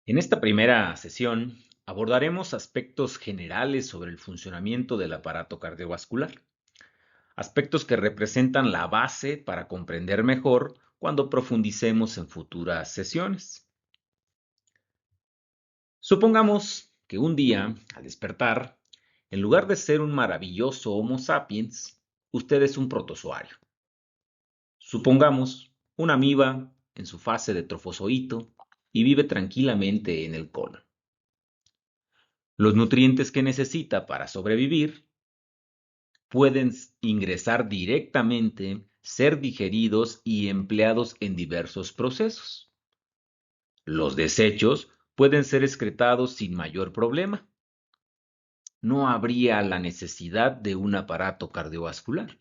En esta primera sesión abordaremos aspectos generales sobre el funcionamiento del aparato cardiovascular, aspectos que representan la base para comprender mejor cuando profundicemos en futuras sesiones. Supongamos que un día, al despertar, en lugar de ser un maravilloso Homo sapiens, usted es un protozoario. Supongamos una amiba en su fase de trofozoito y vive tranquilamente en el colon. Los nutrientes que necesita para sobrevivir pueden ingresar directamente, ser digeridos y empleados en diversos procesos. Los desechos pueden ser excretados sin mayor problema. No habría la necesidad de un aparato cardiovascular.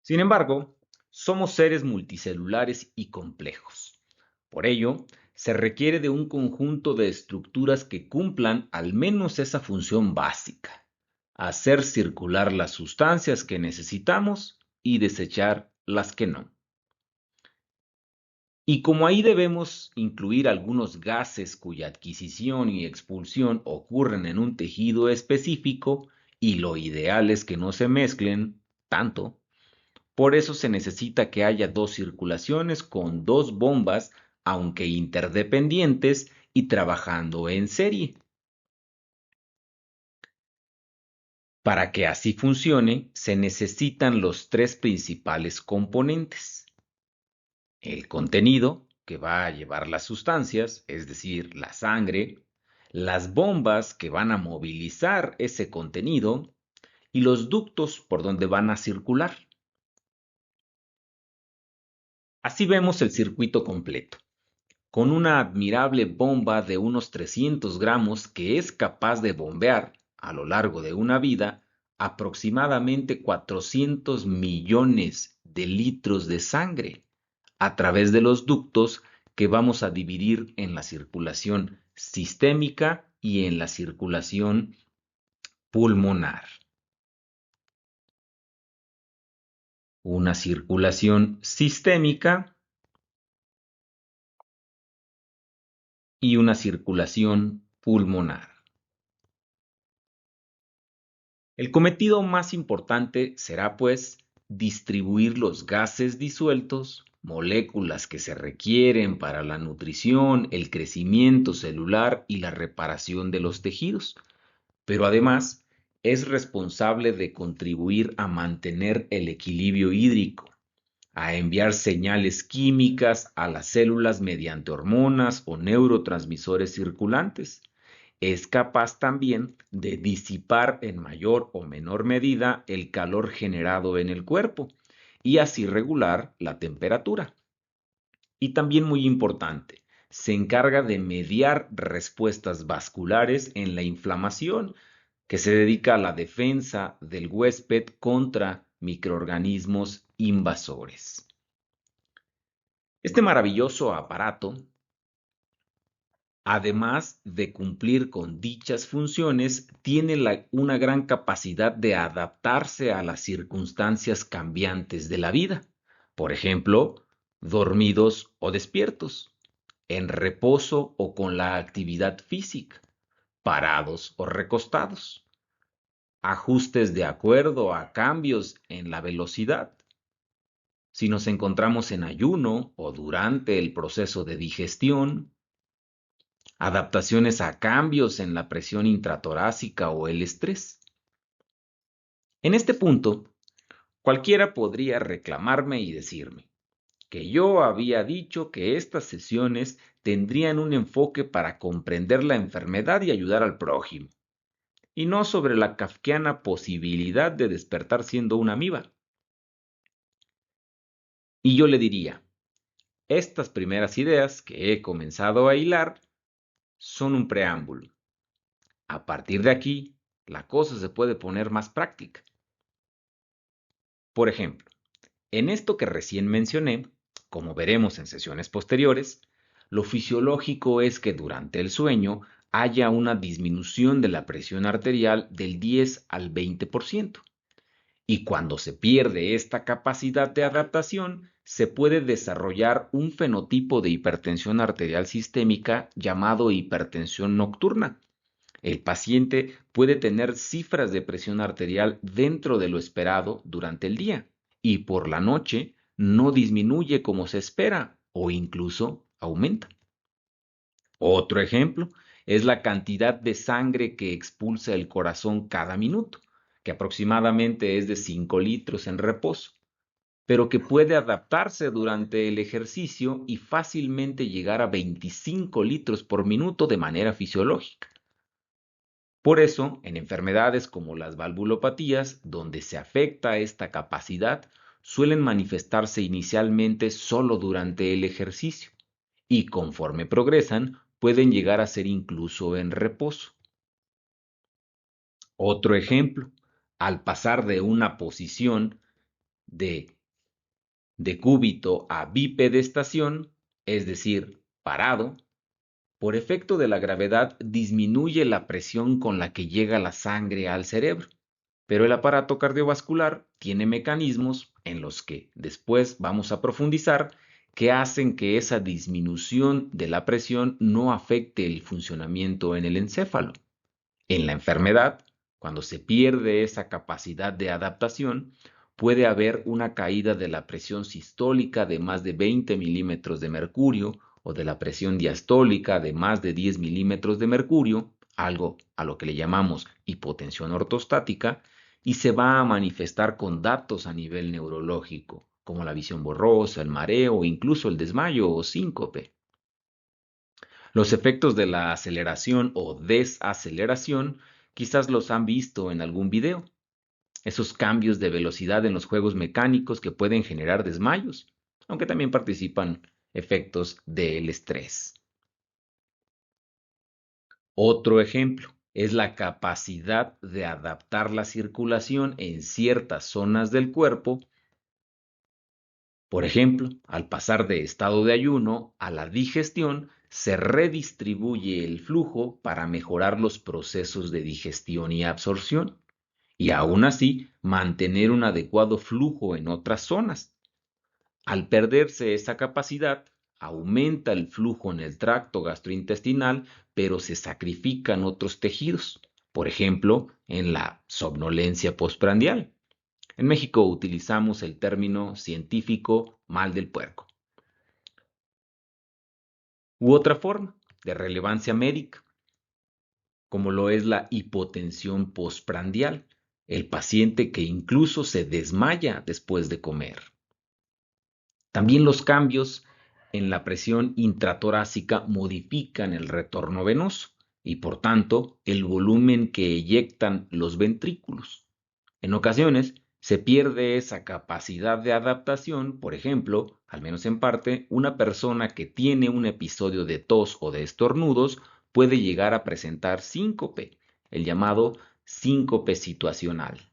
Sin embargo, somos seres multicelulares y complejos. Por ello, se requiere de un conjunto de estructuras que cumplan al menos esa función básica: hacer circular las sustancias que necesitamos y desechar las que no. Y como ahí debemos incluir algunos gases cuya adquisición y expulsión ocurren en un tejido específico, y lo ideal es que no se mezclen tanto, por eso se necesita que haya dos circulaciones con dos bombas, aunque interdependientes y trabajando en serie. Para que así funcione, se necesitan los tres principales componentes: el contenido, que va a llevar las sustancias, es decir, la sangre; las bombas, que van a movilizar ese contenido; y los ductos por donde van a circular. Así vemos el circuito completo, con una admirable bomba de unos 300 gramos que es capaz de bombear, a lo largo de una vida, aproximadamente 400 millones de litros de sangre, a través de los ductos que vamos a dividir en la circulación sistémica y en la circulación pulmonar. Una circulación sistémica y una circulación pulmonar. El cometido más importante será, pues, distribuir los gases disueltos, moléculas que se requieren para la nutrición, el crecimiento celular y la reparación de los tejidos, pero además es responsable de contribuir a mantener el equilibrio hídrico, a enviar señales químicas a las células mediante hormonas o neurotransmisores circulantes. Es capaz también de disipar en mayor o menor medida el calor generado en el cuerpo y así regular la temperatura. Y también, muy importante, se encarga de mediar respuestas vasculares en la inflamación, que se dedica a la defensa del huésped contra microorganismos invasores. Este maravilloso aparato, además de cumplir con dichas funciones, tiene una gran capacidad de adaptarse a las circunstancias cambiantes de la vida. Por ejemplo, dormidos o despiertos, en reposo o con la actividad física, parados o recostados, ajustes de acuerdo a cambios en la velocidad, si nos encontramos en ayuno o durante el proceso de digestión, adaptaciones a cambios en la presión intratorácica o el estrés. En este punto, cualquiera podría reclamarme y decirme que yo había dicho que estas sesiones tendrían un enfoque para comprender la enfermedad y ayudar al prójimo, y no sobre la kafkiana posibilidad de despertar siendo una amiba. Y yo le diría, estas primeras ideas que he comenzado a hilar son un preámbulo. A partir de aquí, la cosa se puede poner más práctica. Por ejemplo, en esto que recién mencioné, como veremos en sesiones posteriores, lo fisiológico es que durante el sueño haya una disminución de la presión arterial del 10 al 20%. Y cuando se pierde esta capacidad de adaptación, se puede desarrollar un fenotipo de hipertensión arterial sistémica llamado hipertensión nocturna. El paciente puede tener cifras de presión arterial dentro de lo esperado durante el día y por la noche no disminuye como se espera o incluso aumenta. Otro ejemplo es la cantidad de sangre que expulsa el corazón cada minuto, que aproximadamente es de 5 litros en reposo, pero que puede adaptarse durante el ejercicio y fácilmente llegar a 25 litros por minuto de manera fisiológica. Por eso, en enfermedades como las valvulopatías, donde se afecta esta capacidad, suelen manifestarse inicialmente solo durante el ejercicio y conforme progresan, pueden llegar a ser incluso en reposo. Otro ejemplo, al pasar de una posición de decúbito a bipedestación, es decir, parado, por efecto de la gravedad disminuye la presión con la que llega la sangre al cerebro, pero el aparato cardiovascular tiene mecanismos en los que después vamos a profundizar que hacen que esa disminución de la presión no afecte el funcionamiento en el encéfalo. En la enfermedad, cuando se pierde esa capacidad de adaptación, puede haber una caída de la presión sistólica de más de 20 milímetros de mercurio o de la presión diastólica de más de 10 milímetros de mercurio, algo a lo que le llamamos hipotensión ortostática, y se va a manifestar con datos a nivel neurológico, como la visión borrosa, el mareo o incluso el desmayo o síncope. Los efectos de la aceleración o desaceleración quizás los han visto en algún video. Esos cambios de velocidad en los juegos mecánicos que pueden generar desmayos, aunque también participan efectos del estrés. Otro ejemplo es la capacidad de adaptar la circulación en ciertas zonas del cuerpo. Por ejemplo, al pasar de estado de ayuno a la digestión, se redistribuye el flujo para mejorar los procesos de digestión y absorción, y aún así mantener un adecuado flujo en otras zonas. Al perderse esa capacidad, aumenta el flujo en el tracto gastrointestinal, pero se sacrifican otros tejidos, por ejemplo, en la somnolencia postprandial. En México utilizamos el término científico mal del puerco. U otra forma de relevancia médica, como lo es la hipotensión postprandial, el paciente que incluso se desmaya después de comer. También los cambios en la presión intratorácica modifican el retorno venoso y por tanto el volumen que eyectan los ventrículos. En ocasiones se pierde esa capacidad de adaptación, por ejemplo, al menos en parte, una persona que tiene un episodio de tos o de estornudos puede llegar a presentar síncope, el llamado síncope situacional.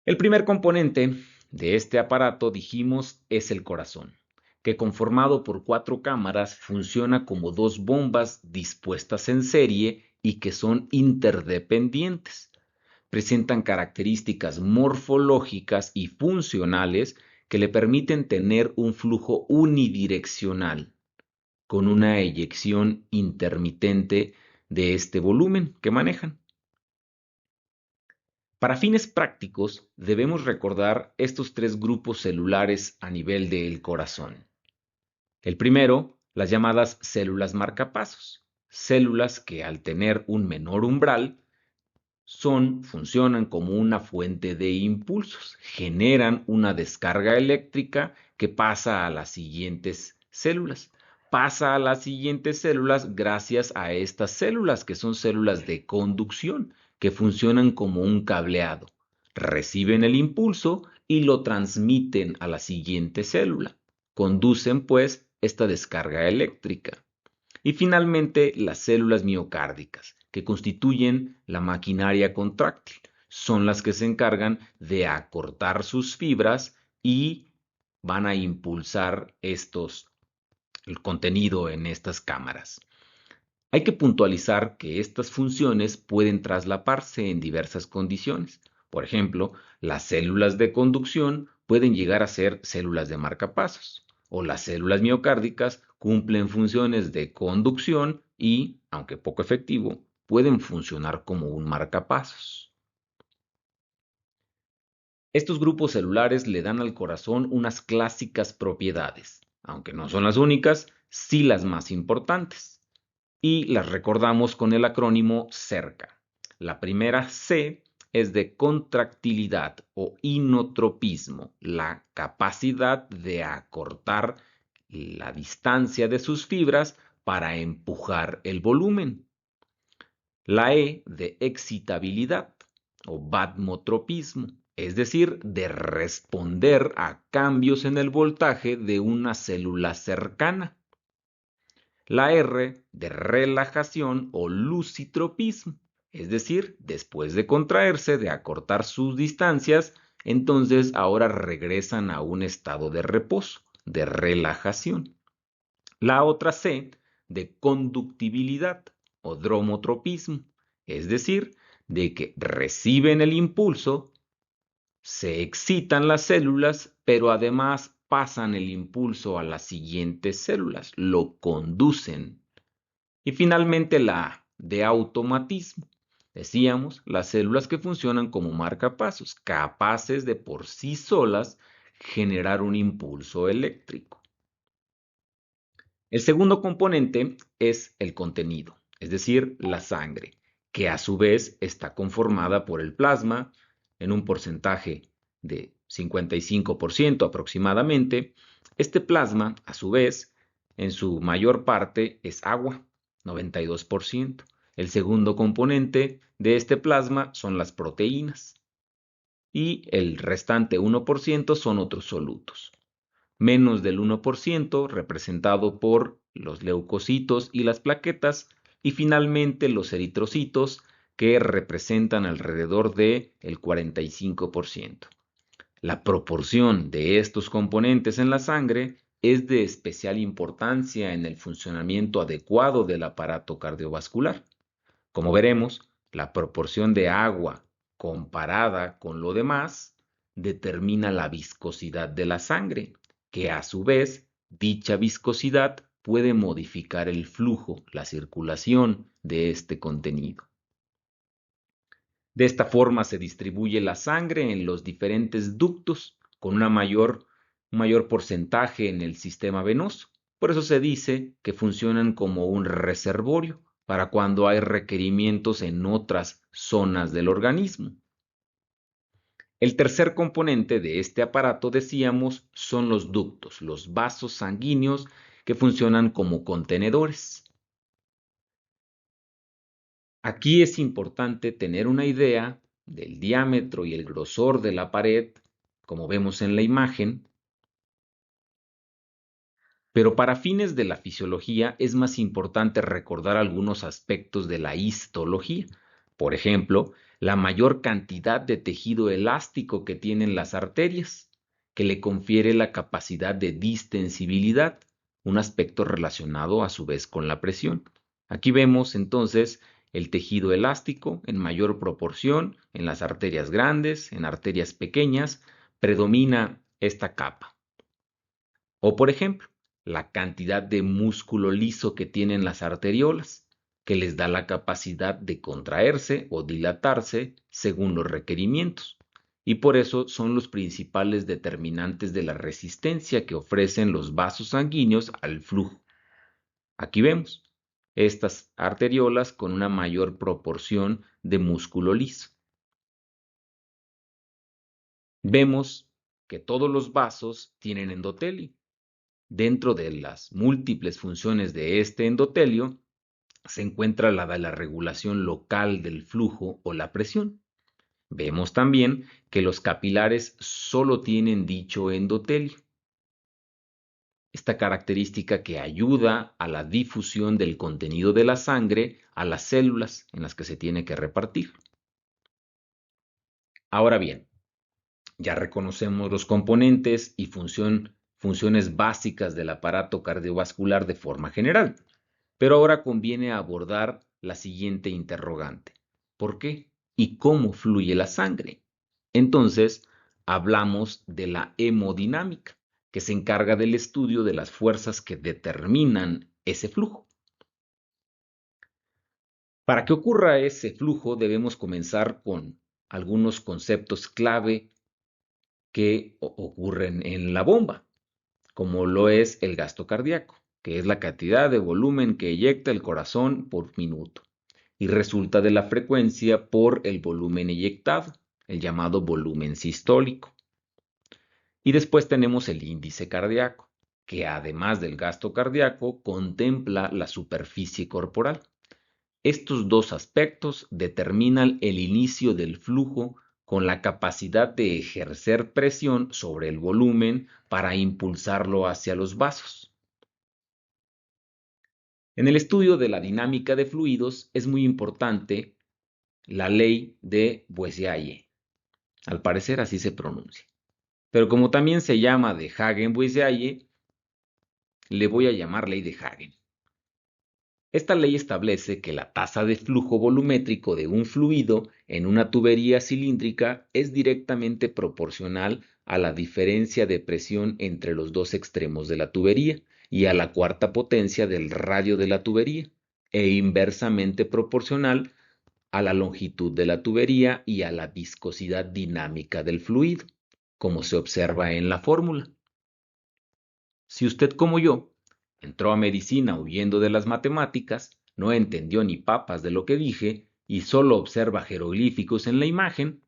El primer componente de este aparato, dijimos, es el corazón, que conformado por 4 cámaras funciona como 2 bombas dispuestas en serie y que son interdependientes. Presentan características morfológicas y funcionales que le permiten tener un flujo unidireccional, con una eyección intermitente de este volumen que manejan. Para fines prácticos, debemos recordar estos 3 grupos celulares a nivel del corazón. El primero, las llamadas células marcapasos, células que al tener un menor umbral, funcionan como una fuente de impulsos, generan una descarga eléctrica que pasa a las siguientes células. Pasa a las siguientes células gracias a estas células que son células de conducción, que funcionan como un cableado. Reciben el impulso y lo transmiten a la siguiente célula. Conducen pues esta descarga eléctrica. Y finalmente, las células miocárdicas, que constituyen la maquinaria contráctil, son las que se encargan de acortar sus fibras y van a impulsar el contenido en estas cámaras. Hay que puntualizar que estas funciones pueden traslaparse en diversas condiciones. Por ejemplo, las células de conducción pueden llegar a ser células de marcapasos, o las células miocárdicas cumplen funciones de conducción y, aunque poco efectivo, pueden funcionar como un marcapasos. Estos grupos celulares le dan al corazón unas clásicas propiedades, aunque no son las únicas, sí las más importantes, y las recordamos con el acrónimo CERCA. La primera C es de contractilidad o inotropismo, la capacidad de acortar la distancia de sus fibras para empujar el volumen. La E de excitabilidad o batmotropismo, es decir, de responder a cambios en el voltaje de una célula cercana. La R de relajación o lucitropismo, es decir, después de contraerse, de acortar sus distancias, entonces ahora regresan a un estado de reposo, de relajación. La otra C de conductibilidad o dromotropismo, es decir, de que reciben el impulso, se excitan las células, pero además pasan el impulso a las siguientes células, lo conducen. Y finalmente la A de automatismo. Decíamos, las células que funcionan como marcapasos, capaces de por sí solas generar un impulso eléctrico. El segundo componente es el contenido, es decir, la sangre, que a su vez está conformada por el plasma en un porcentaje de 55% aproximadamente. Este plasma, a su vez, en su mayor parte es agua, 92%. El segundo componente de este plasma son las proteínas y el restante 1% son otros solutos. Menos del 1% representado por los leucocitos y las plaquetas, y finalmente los eritrocitos, que representan alrededor del 45%. La proporción de estos componentes en la sangre es de especial importancia en el funcionamiento adecuado del aparato cardiovascular. Como veremos, la proporción de agua comparada con lo demás determina la viscosidad de la sangre, que a su vez, dicha viscosidad puede modificar el flujo, la circulación de este contenido. De esta forma se distribuye la sangre en los diferentes ductos con un mayor porcentaje en el sistema venoso. Por eso se dice que funcionan como un reservorio para cuando hay requerimientos en otras zonas del organismo. El tercer componente de este aparato, decíamos, son los ductos, los vasos sanguíneos que funcionan como contenedores. Aquí es importante tener una idea del diámetro y el grosor de la pared, como vemos en la imagen, pero para fines de la fisiología es más importante recordar algunos aspectos de la histología. Por ejemplo, la mayor cantidad de tejido elástico que tienen las arterias, que le confiere la capacidad de distensibilidad, un aspecto relacionado a su vez con la presión. Aquí vemos entonces el tejido elástico en mayor proporción en las arterias grandes, en arterias pequeñas, predomina esta capa. O por ejemplo, la cantidad de músculo liso que tienen las arteriolas, que les da la capacidad de contraerse o dilatarse según los requerimientos. Y por eso son los principales determinantes de la resistencia que ofrecen los vasos sanguíneos al flujo. Aquí vemos estas arteriolas con una mayor proporción de músculo liso. Vemos que todos los vasos tienen endotelio. Dentro de las múltiples funciones de este endotelio se encuentra la de la regulación local del flujo o la presión. Vemos también que los capilares solo tienen dicho endotelio. Esta característica que ayuda a la difusión del contenido de la sangre a las células en las que se tiene que repartir. Ahora bien, ya reconocemos los componentes y funciones básicas del aparato cardiovascular de forma general, pero ahora conviene abordar la siguiente interrogante. ¿Por qué y cómo fluye la sangre? Entonces, hablamos de la hemodinámica, que se encarga del estudio de las fuerzas que determinan ese flujo. Para que ocurra ese flujo, debemos comenzar con algunos conceptos clave que ocurren en la bomba, como lo es el gasto cardíaco, que es la cantidad de volumen que eyecta el corazón por minuto, y resulta de la frecuencia por el volumen eyectado, el llamado volumen sistólico. Y después tenemos el índice cardíaco, que además del gasto cardíaco contempla la superficie corporal. Estos dos aspectos determinan el inicio del flujo con la capacidad de ejercer presión sobre el volumen para impulsarlo hacia los vasos. En el estudio de la dinámica de fluidos es muy importante la ley de Boisier. Al parecer así se pronuncia. Pero como también se llama de Hagen-Boisier, le voy a llamar ley de Hagen. Esta ley establece que la tasa de flujo volumétrico de un fluido en una tubería cilíndrica es directamente proporcional a la diferencia de presión entre los dos extremos de la tubería y a la cuarta potencia del radio de la tubería, e inversamente proporcional a la longitud de la tubería y a la viscosidad dinámica del fluido, como se observa en la fórmula. Si usted, como yo, entró a medicina huyendo de las matemáticas, no entendió ni papas de lo que dije y solo observa jeroglíficos en la imagen,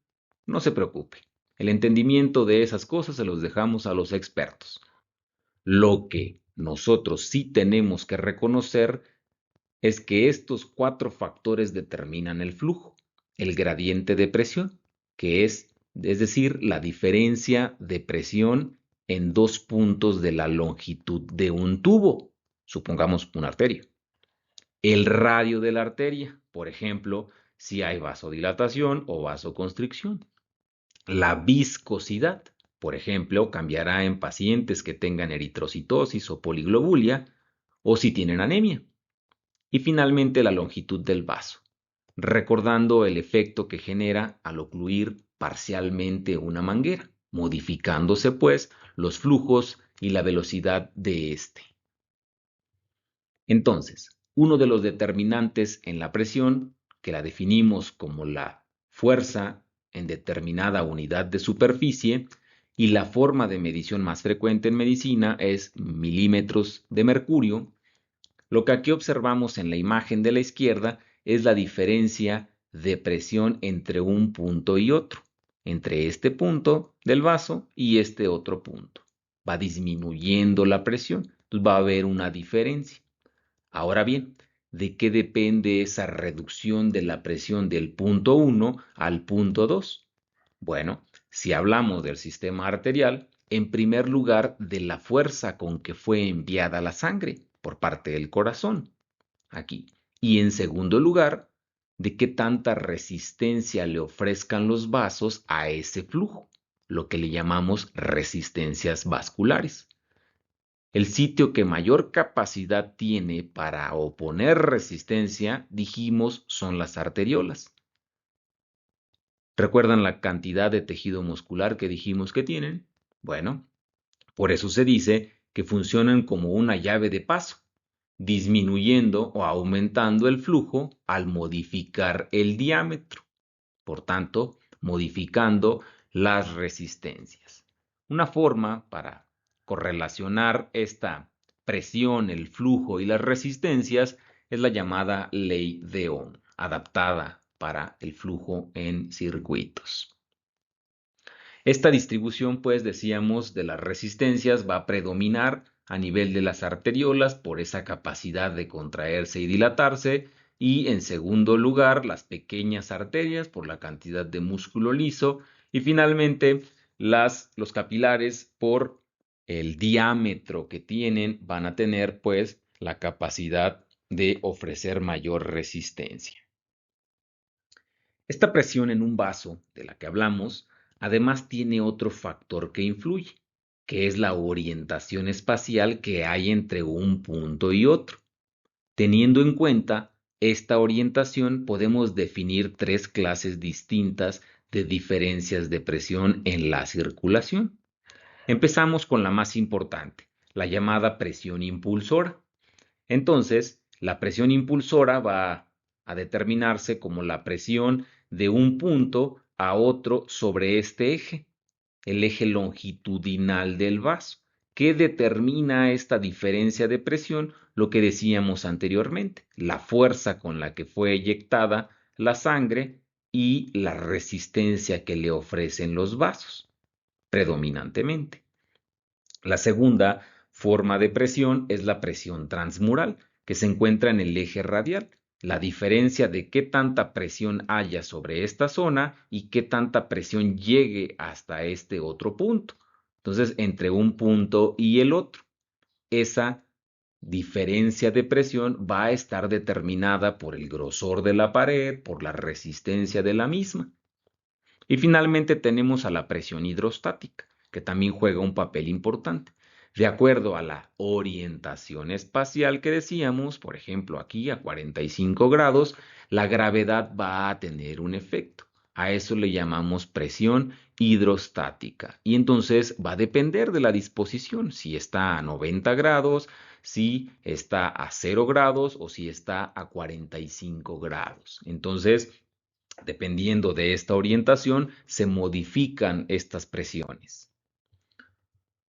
no se preocupe. El entendimiento de esas cosas se los dejamos a los expertos. Lo que nosotros sí tenemos que reconocer es que estos cuatro factores determinan el flujo: el gradiente de presión, que es decir, la diferencia de presión en dos puntos de la longitud de un tubo, supongamos una arteria. El radio de la arteria, por ejemplo, si hay vasodilatación o vasoconstricción. La viscosidad, por ejemplo, cambiará en pacientes que tengan eritrocitosis o poliglobulia o si tienen anemia. Y finalmente la longitud del vaso, recordando el efecto que genera al ocluir parcialmente una manguera, modificándose pues los flujos y la velocidad de éste. Entonces, uno de los determinantes en la presión, que la definimos como la fuerza en determinada unidad de superficie, y la forma de medición más frecuente en medicina es milímetros de mercurio. Lo que aquí observamos en la imagen de la izquierda es la diferencia de presión entre un punto y otro, entre este punto del vaso y este otro punto. Va disminuyendo la presión, entonces va a haber una diferencia. Ahora bien, ¿de qué depende esa reducción de la presión del punto 1 al punto 2? Bueno, si hablamos del sistema arterial, en primer lugar, de la fuerza con que fue enviada la sangre por parte del corazón, aquí. Y en segundo lugar, de qué tanta resistencia le ofrezcan los vasos a ese flujo, lo que le llamamos resistencias vasculares. El sitio que mayor capacidad tiene para oponer resistencia, dijimos, son las arteriolas. ¿Recuerdan la cantidad de tejido muscular que dijimos que tienen? Bueno, por eso se dice que funcionan como una llave de paso, disminuyendo o aumentando el flujo al modificar el diámetro, por tanto, modificando las resistencias. Una forma para correlacionar esta presión, el flujo y las resistencias es la llamada ley de Ohm, adaptada para el flujo en circuitos. Esta distribución, pues decíamos, de las resistencias va a predominar a nivel de las arteriolas por esa capacidad de contraerse y dilatarse, y en segundo lugar las pequeñas arterias por la cantidad de músculo liso, y finalmente los capilares por el diámetro que tienen van a tener pues la capacidad de ofrecer mayor resistencia. Esta presión en un vaso de la que hablamos además tiene otro factor que influye, que es la orientación espacial que hay entre un punto y otro. Teniendo en cuenta esta orientación, podemos definir tres clases distintas de diferencias de presión en la circulación. Empezamos con la más importante, la llamada presión impulsora. Entonces, la presión impulsora va a determinarse como la presión de un punto a otro sobre este eje, el eje longitudinal del vaso. ¿Qué determina esta diferencia de presión? Lo que decíamos anteriormente, la fuerza con la que fue eyectada la sangre y la resistencia que le ofrecen los vasos, predominantemente. La segunda forma de presión es la presión transmural, que se encuentra en el eje radial, la diferencia de qué tanta presión haya sobre esta zona y qué tanta presión llegue hasta este otro punto. Entonces, entre un punto y el otro, esa diferencia de presión va a estar determinada por el grosor de la pared, por la resistencia de la misma. Y finalmente tenemos a la presión hidrostática, que también juega un papel importante. De acuerdo a la orientación espacial que decíamos, por ejemplo, aquí a 45 grados, la gravedad va a tener un efecto. A eso le llamamos presión hidrostática. Y entonces va a depender de la disposición, si está a 90 grados, si está a 0 grados o si está a 45 grados. Entonces, dependiendo de esta orientación, se modifican estas presiones.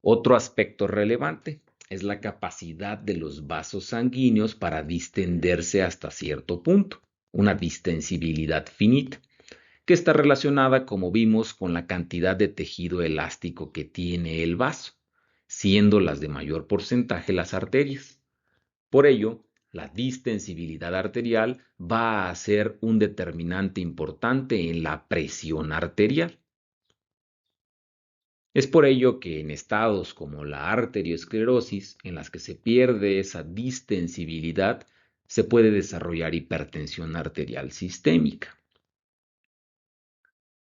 Otro aspecto relevante es la capacidad de los vasos sanguíneos para distenderse hasta cierto punto, una distensibilidad finita, que está relacionada, como vimos, con la cantidad de tejido elástico que tiene el vaso, siendo las de mayor porcentaje las arterias. Por ello, la distensibilidad arterial va a ser un determinante importante en la presión arterial. Es por ello que en estados como la arteriosclerosis, en las que se pierde esa distensibilidad, se puede desarrollar hipertensión arterial sistémica.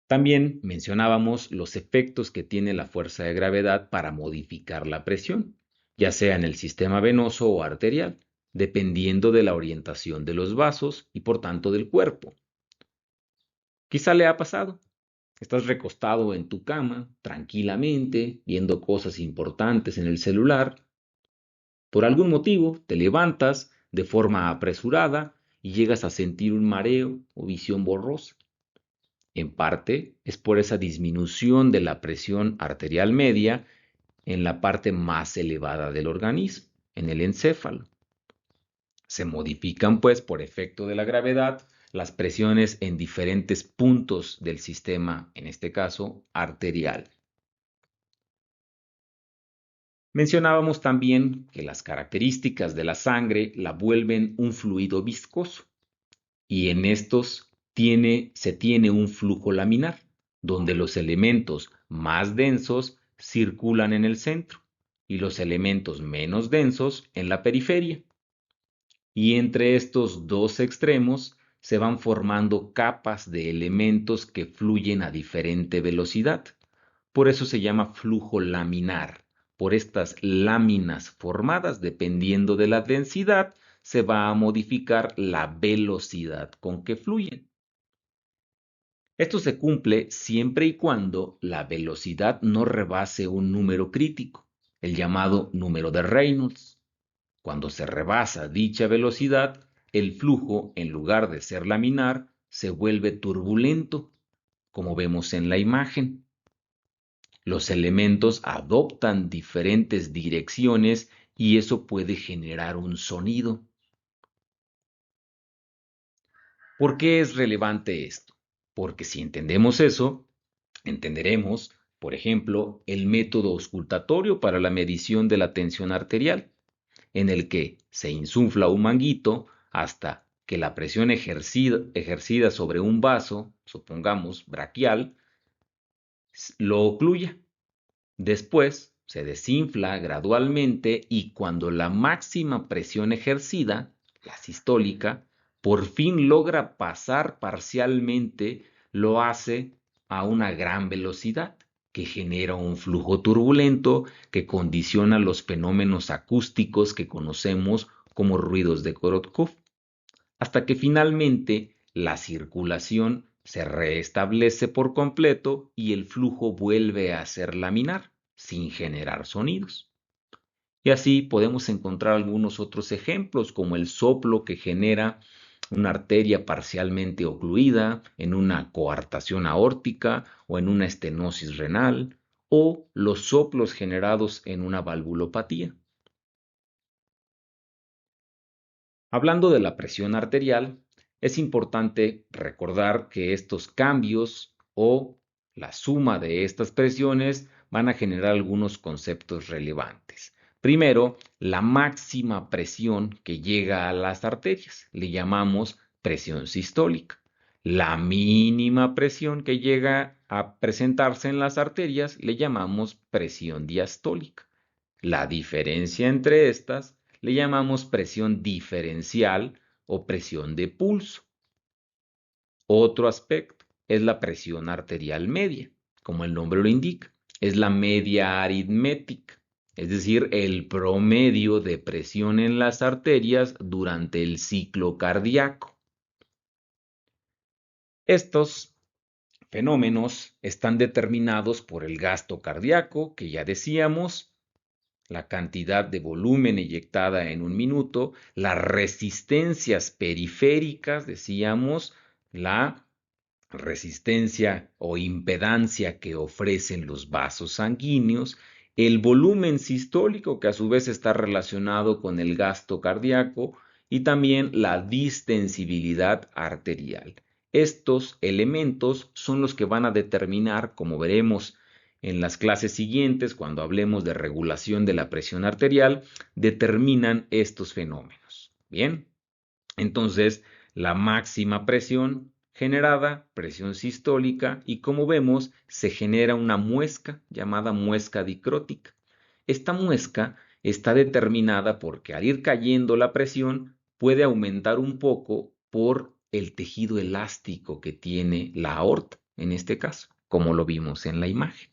También mencionábamos los efectos que tiene la fuerza de gravedad para modificar la presión, ya sea en el sistema venoso o arterial, dependiendo de la orientación de los vasos y por tanto del cuerpo. Quizá le ha pasado. Estás recostado en tu cama, tranquilamente, viendo cosas importantes en el celular. Por algún motivo, te levantas de forma apresurada y llegas a sentir un mareo o visión borrosa. En parte es por esa disminución de la presión arterial media en la parte más elevada del organismo, en el encéfalo. Se modifican, pues, por efecto de la gravedad, las presiones en diferentes puntos del sistema, en este caso, arterial. Mencionábamos también que las características de la sangre la vuelven un fluido viscoso y en estos se tiene un flujo laminar, donde los elementos más densos circulan en el centro y los elementos menos densos en la periferia. Y entre estos dos extremos se van formando capas de elementos que fluyen a diferente velocidad. Por eso se llama flujo laminar. Por estas láminas formadas, dependiendo de la densidad, se va a modificar la velocidad con que fluyen. Esto se cumple siempre y cuando la velocidad no rebase un número crítico, el llamado número de Reynolds. Cuando se rebasa dicha velocidad, el flujo, en lugar de ser laminar, se vuelve turbulento, como vemos en la imagen. Los elementos adoptan diferentes direcciones y eso puede generar un sonido. ¿Por qué es relevante esto? Porque si entendemos eso, entenderemos, por ejemplo, el método auscultatorio para la medición de la tensión arterial, en el que se insufla un manguito hasta que la presión ejercida sobre un vaso, supongamos braquial, lo ocluya. Después se desinfla gradualmente y cuando la máxima presión ejercida, la sistólica, por fin logra pasar parcialmente, lo hace a una gran velocidad, que genera un flujo turbulento que condiciona los fenómenos acústicos que conocemos como ruidos de Korotkov, hasta que finalmente la circulación se restablece por completo y el flujo vuelve a ser laminar, sin generar sonidos. Y así podemos encontrar algunos otros ejemplos, como el soplo que genera una arteria parcialmente ocluida, en una coartación aórtica o en una estenosis renal, o los soplos generados en una valvulopatía. Hablando de la presión arterial, es importante recordar que estos cambios o la suma de estas presiones van a generar algunos conceptos relevantes. Primero, la máxima presión que llega a las arterias, le llamamos presión sistólica. La mínima presión que llega a presentarse en las arterias le llamamos presión diastólica. La diferencia entre estas le llamamos presión diferencial o presión de pulso. Otro aspecto es la presión arterial media, como el nombre lo indica, es la media aritmética, es decir, el promedio de presión en las arterias durante el ciclo cardíaco. Estos fenómenos están determinados por el gasto cardíaco, que ya decíamos, la cantidad de volumen inyectada en un minuto, las resistencias periféricas, decíamos, la resistencia o impedancia que ofrecen los vasos sanguíneos, el volumen sistólico, que a su vez está relacionado con el gasto cardíaco, y también la distensibilidad arterial. Estos elementos son los que van a determinar, como veremos en las clases siguientes, cuando hablemos de regulación de la presión arterial, determinan estos fenómenos. Bien, entonces la máxima presión generada, presión sistólica, y como vemos, se genera una muesca llamada muesca dicrótica. Esta muesca está determinada porque al ir cayendo la presión puede aumentar un poco por el tejido elástico que tiene la aorta, en este caso, como lo vimos en la imagen.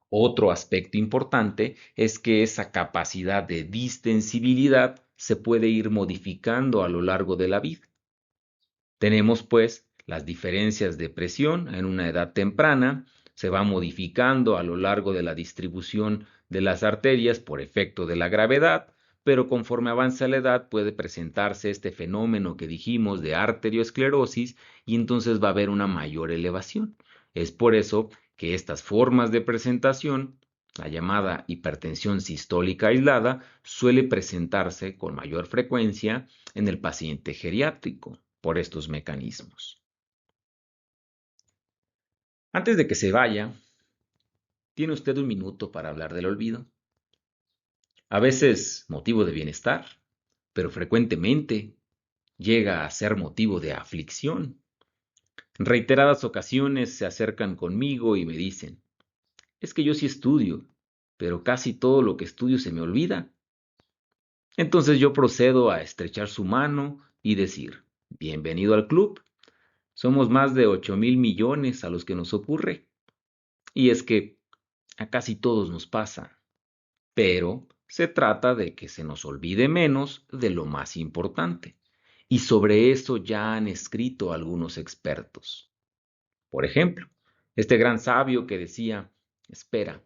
Otro aspecto importante es que esa capacidad de distensibilidad se puede ir modificando a lo largo de la vida. Tenemos pues las diferencias de presión en una edad temprana, se va modificando a lo largo de la distribución de las arterias por efecto de la gravedad, pero conforme avanza la edad puede presentarse este fenómeno que dijimos de arteriosclerosis y entonces va a haber una mayor elevación. Es por eso que estas formas de presentación, la llamada hipertensión sistólica aislada, suele presentarse con mayor frecuencia en el paciente geriátrico por estos mecanismos. Antes de que se vaya, ¿tiene usted un minuto para hablar del olvido? A veces motivo de bienestar, pero frecuentemente llega a ser motivo de aflicción. En reiteradas ocasiones se acercan conmigo y me dicen, es que yo sí estudio, pero casi todo lo que estudio se me olvida. Entonces yo procedo a estrechar su mano y decir, bienvenido al club. Somos más de 8.000 millones a los que nos ocurre. Y es que a casi todos nos pasa, pero se trata de que se nos olvide menos de lo más importante. Y sobre eso ya han escrito algunos expertos. Por ejemplo, este gran sabio que decía, espera,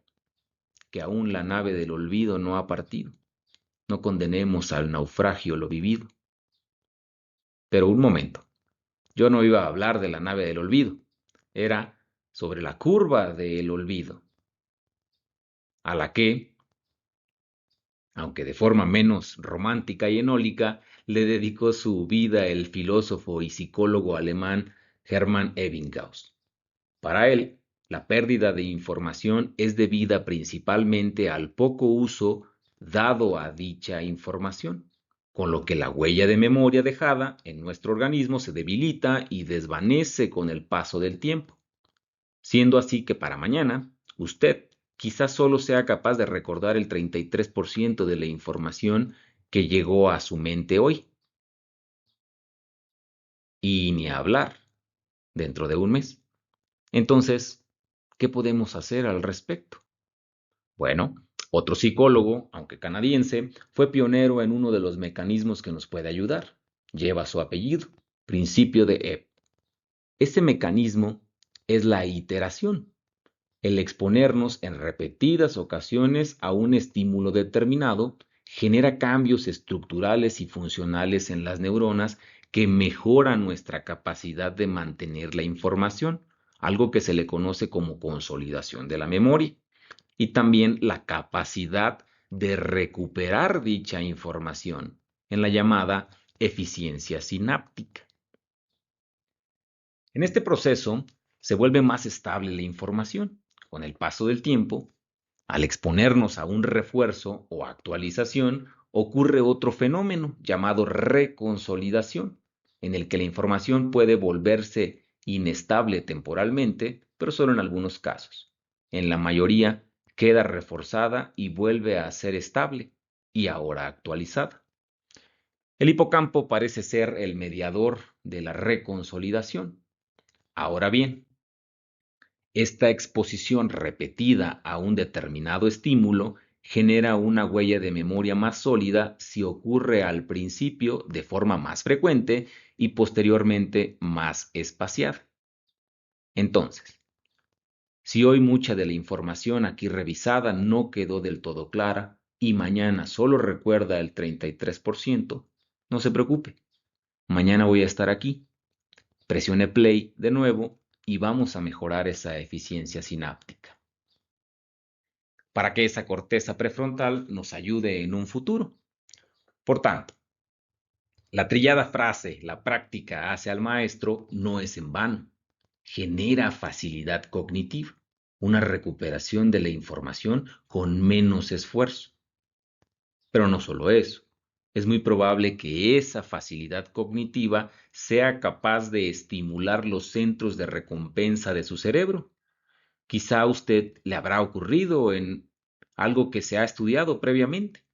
que aún la nave del olvido no ha partido. No condenemos al naufragio lo vivido. Pero un momento, yo no iba a hablar de la nave del olvido, era sobre la curva del olvido, a la que, aunque de forma menos romántica y enólica, le dedicó su vida el filósofo y psicólogo alemán Hermann Ebbinghaus. Para él, la pérdida de información es debida principalmente al poco uso dado a dicha información, con lo que la huella de memoria dejada en nuestro organismo se debilita y desvanece con el paso del tiempo, siendo así que para mañana, usted quizás solo sea capaz de recordar el 33% de la información que llegó a su mente hoy. Y ni hablar dentro de un mes. Entonces, ¿qué podemos hacer al respecto? Bueno, otro psicólogo, aunque canadiense, fue pionero en uno de los mecanismos que nos puede ayudar. Lleva su apellido. Principio de Ebb. Ese mecanismo es la iteración, el exponernos en repetidas ocasiones a un estímulo determinado genera cambios estructurales y funcionales en las neuronas que mejoran nuestra capacidad de mantener la información, algo que se le conoce como consolidación de la memoria, y también la capacidad de recuperar dicha información en la llamada eficiencia sináptica. En este proceso se vuelve más estable la información. Con el paso del tiempo, al exponernos a un refuerzo o actualización, ocurre otro fenómeno llamado reconsolidación, en el que la información puede volverse inestable temporalmente, pero solo en algunos casos. En la mayoría queda reforzada y vuelve a ser estable y ahora actualizada. El hipocampo parece ser el mediador de la reconsolidación. Ahora bien, esta exposición repetida a un determinado estímulo genera una huella de memoria más sólida si ocurre al principio de forma más frecuente y posteriormente más espaciada. Entonces, si hoy mucha de la información aquí revisada no quedó del todo clara y mañana solo recuerda el 33%, no se preocupe. Mañana voy a estar aquí. Presione play de nuevo y vamos a mejorar esa eficiencia sináptica para que esa corteza prefrontal nos ayude en un futuro. Por tanto, la trillada frase, la práctica hace al maestro, no es en vano. Genera facilidad cognitiva, una recuperación de la información con menos esfuerzo. Pero no solo eso, es muy probable que esa facilidad cognitiva sea capaz de estimular los centros de recompensa de su cerebro. Quizá a usted le habrá ocurrido en algo que se ha estudiado previamente.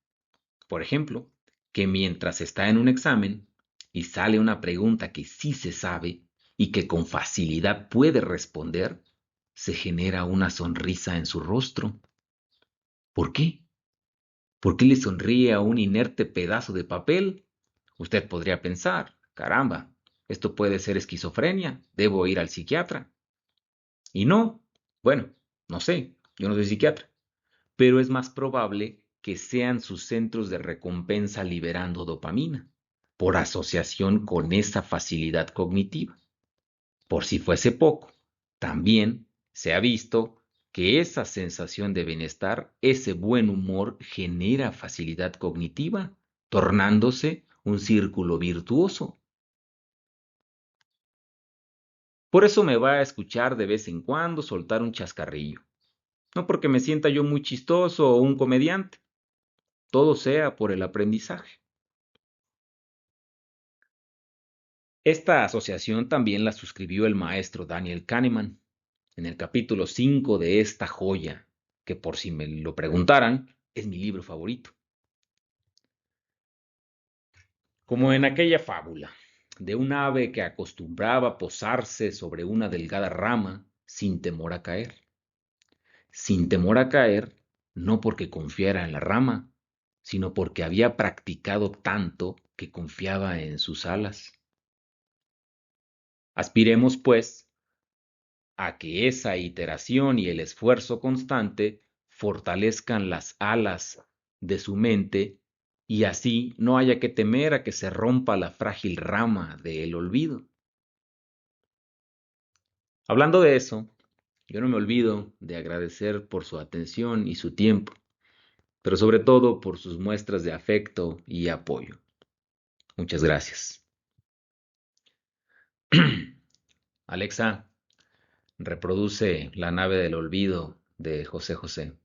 Por ejemplo, que mientras está en un examen y sale una pregunta que sí se sabe y que con facilidad puede responder, se genera una sonrisa en su rostro. ¿Por qué? ¿Por qué le sonríe a un inerte pedazo de papel? Usted podría pensar, caramba, esto puede ser esquizofrenia, debo ir al psiquiatra. Y no, bueno, no sé, yo no soy psiquiatra, pero es más probable que sean sus centros de recompensa liberando dopamina, por asociación con esa facilidad cognitiva. Por si fuese poco, también se ha visto que esa sensación de bienestar, ese buen humor, genera facilidad cognitiva, tornándose un círculo virtuoso. Por eso me va a escuchar de vez en cuando soltar un chascarrillo. No porque me sienta yo muy chistoso o un comediante, todo sea por el aprendizaje. Esta asociación también la suscribió el maestro Daniel Kahneman en el capítulo 5 de esta joya, que por si me lo preguntaran, es mi libro favorito. Como en aquella fábula de un ave que acostumbraba posarse sobre una delgada rama sin temor a caer. Sin temor a caer, no porque confiara en la rama, sino porque había practicado tanto que confiaba en sus alas. Aspiremos, pues, a que esa iteración y el esfuerzo constante fortalezcan las alas de su mente y así no haya que temer a que se rompa la frágil rama del olvido. Hablando de eso, yo no me olvido de agradecer por su atención y su tiempo, pero sobre todo por sus muestras de afecto y apoyo. Muchas gracias. Alexa, reproduce La nave del olvido de José José.